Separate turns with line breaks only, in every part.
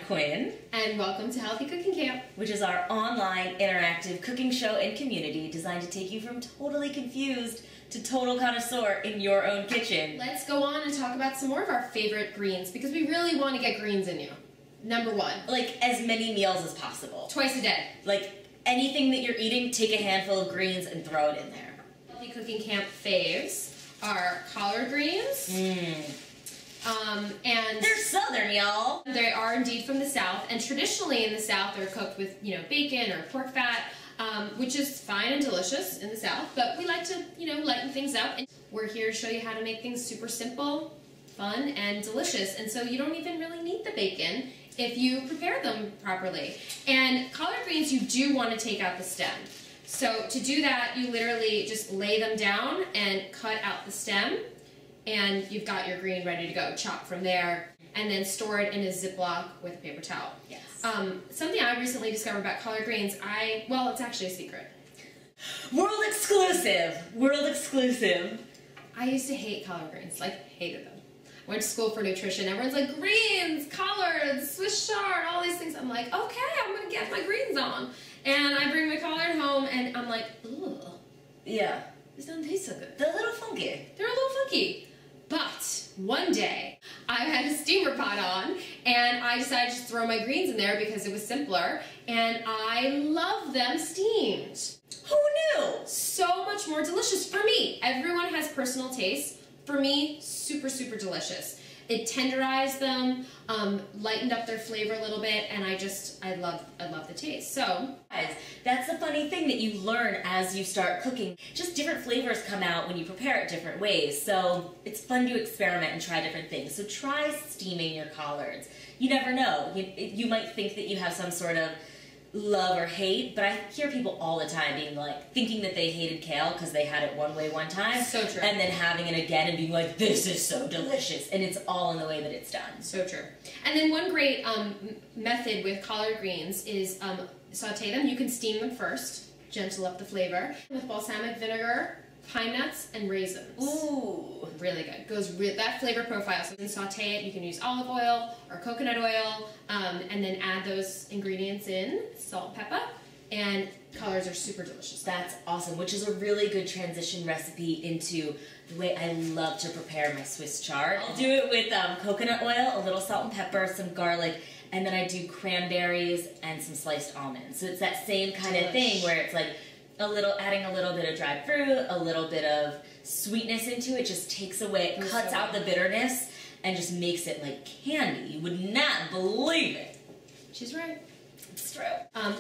Quinn.
And welcome to Healthy Cooking Camp,
which is our online interactive cooking show and community designed to take you from totally confused to total connoisseur in your own kitchen.
Let's go on and talk about some more of our favorite greens because we really want to get greens in you. Number one.
Like as many meals as possible.
Twice a day.
Like anything that you're eating, take a handful of greens and throw it in there.
Healthy Cooking Camp faves are collard greens. And
they're southern, y'all.
They are indeed from the South, and traditionally in the South they're cooked with, bacon or pork fat, which is fine and delicious in the South, but we like to, lighten things up. And we're here to show you how to make things super simple, fun, and delicious, and so you don't even really need the bacon if you prepare them properly. And collard greens, you do want to take out the stem. So to do that, you literally just lay them down and cut out the stem, and you've got your green ready to go. Chop from there, and then store it in a Ziploc with a paper towel.
Yes.
Something I recently discovered about collard greens, well, it's actually a secret.
World exclusive! World exclusive!
I used to hate collard greens, hated them. Went to school for nutrition. Everyone's like, greens, collards, Swiss chard, all these things. I'm like, okay, I'm gonna get my greens on. And I bring my collard home, and I'm like, ugh.
Yeah.
This doesn't taste so good.
They're a little funky.
They're a little funky. But one day, I had a steamer pot on, and I decided to just throw my greens in there because it was simpler, and I love them steamed.
Who knew?
So much more delicious for me. Everyone has personal tastes. For me, super, super delicious. It tenderized them, lightened up their flavor a little bit, and I love the taste. So,
guys, that's the funny thing that you learn as you start cooking. Just different flavors come out when you prepare it different ways. So it's fun to experiment and try different things. So try steaming your collards. You never know. You might think that you have some sort of love or hate, but I hear people all the time being thinking that they hated kale because they had it one way one time.
So true.
And then having it again and being like, this is so delicious. And it's all in the way that it's done.
So true. And then one great method with collard greens is saute them. You can steam them first, gentle up the flavor, with balsamic vinegar, pine nuts, and raisins.
Ooh.
Really good. That flavor profile. So you can saute it. You can use olive oil or coconut oil, and then add those ingredients in, salt, pepper, and collards are super delicious.
That's awesome, which is a really good transition recipe into the way I love to prepare my Swiss chard. I'll do it with coconut oil, a little salt and pepper, some garlic, and then I do cranberries and some sliced almonds. So it's that same kind of thing where it's like adding a little bit of dried fruit, a little bit of sweetness into it, just takes away, cuts out the bitterness, and just makes it like candy. You would not believe it.
She's right.
It's true.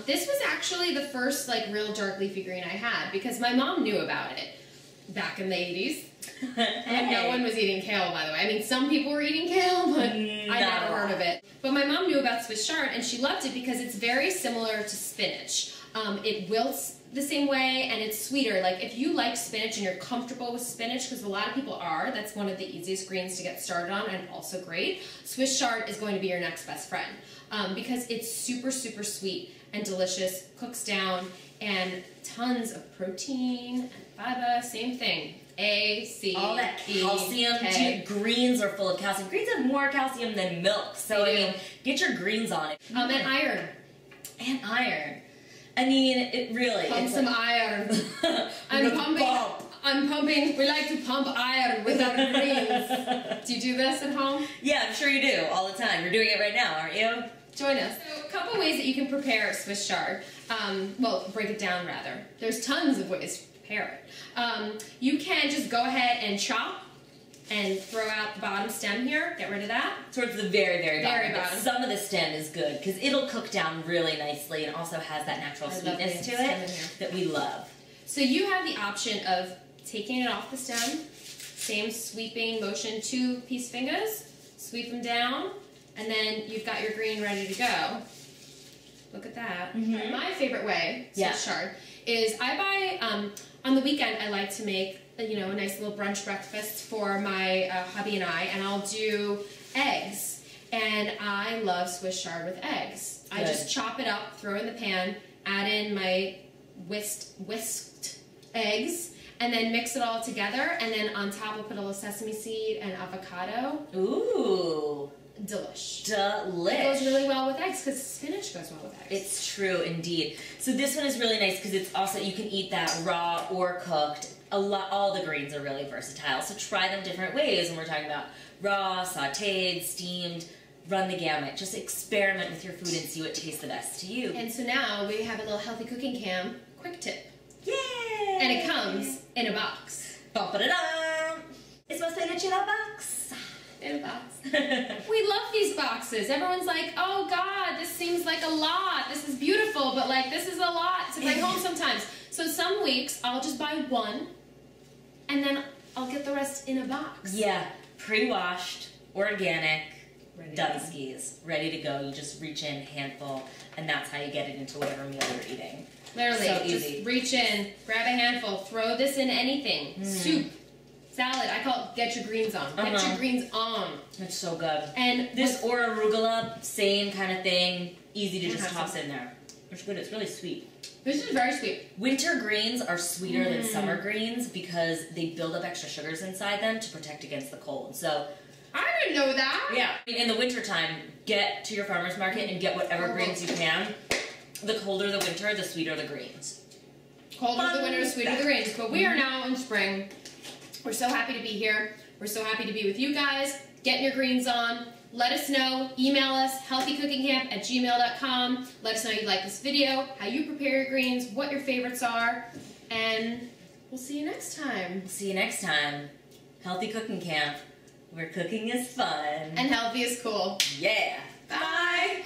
This was actually the first real dark leafy green I had because my mom knew about it back in the 80s. And no one was eating kale, by the way. I mean, some people were eating kale, but I never heard of it. But my mom knew about Swiss chard, and she loved it because it's very similar to spinach. It wilts the same way, and it's sweeter. If you like spinach and you're comfortable with spinach, because a lot of people are, that's one of the easiest greens to get started on and also great. Swiss chard is going to be your next best friend because it's super, super sweet and delicious, cooks down, and tons of protein and fiber, same thing. A, C,
all that calcium. Greens are full of calcium. Greens have more calcium than milk, so I mean, get your greens on it.
And iron.
And iron. I mean, it really.
Pump some iron. I'm pumping. We like to pump iron with our greens. Do you do this at home?
Yeah, I'm sure you do all the time. You're doing it right now, aren't you?
Join us. So, a couple ways that you can prepare Swiss chard. Well, break it down rather. There's tons of ways to prepare it. You can just go ahead and chop and throw out the bottom stem here. Get rid of that.
Towards the very, very bottom.
Very bottom.
Some of the stem is good because it'll cook down really nicely and also has that natural sweetness to it that we love.
So you have the option of taking it off the stem, same sweeping motion, 2 piece fingers, sweep them down, and then you've got your green ready to go. Look at that. Mm-hmm. My favorite way, Swiss chard, is I buy, on the weekend I like to make a nice little brunch breakfast for my hubby and I'll do eggs. And I love Swiss chard with eggs. Good. I just chop it up, throw it in the pan, add in my whisked eggs, and then mix it all together, and then on top we'll put a little sesame seed and avocado.
Ooh.
Delish.
Delish.
It goes really well with eggs because spinach goes well with eggs.
It's true, indeed. So this one is really nice because it's also, you can eat that raw or cooked. All the greens are really versatile, so try them different ways. And we're talking about raw, sautéed, steamed, run the gamut. Just experiment with your food and see what tastes the best to you.
And so now we have a little healthy cooking cam quick tip.
Yay!
And it comes in a box.
Ba-ba-da-da! It's my signature box.
In a box. We love these boxes. Everyone's like, oh God, this seems like a lot. This is beautiful, but like this is a lot to bring home sometimes. So some weeks I'll just buy one and then I'll get the rest in a box.
Yeah, pre-washed, organic,
Ready
done skis, ready to go. You just reach in, handful, and that's how you get it into whatever meal you're eating.
Literally,
So
just
easy.
reach in, grab a handful, throw this in anything. Soup, salad. I call it get your greens on. Get your greens on.
It's so good.
And
This or arugula, same kind of thing. Easy to
And
just
have
toss
some.
in there. It's good. It's really sweet.
this is very sweet.
Winter greens are sweeter than summer greens because they build up extra sugars inside them to protect against the cold. So,
I didn't know that.
yeah, in the wintertime, get to your farmer's market and get whatever greens you can. The colder the winter, the sweeter the greens.
Colder the winter, sweeter the greens. But we are now in spring. We're so happy to be here. We're so happy to be with you guys. Getting your greens on. Let us know. Email us, healthycookingham@gmail.com. Let us know you like this video, how you prepare your greens, what your favorites are, and we'll see you next time.
See you next time. Healthy Cooking Camp, where cooking is fun.
And healthy is cool.
Yeah.
Bye.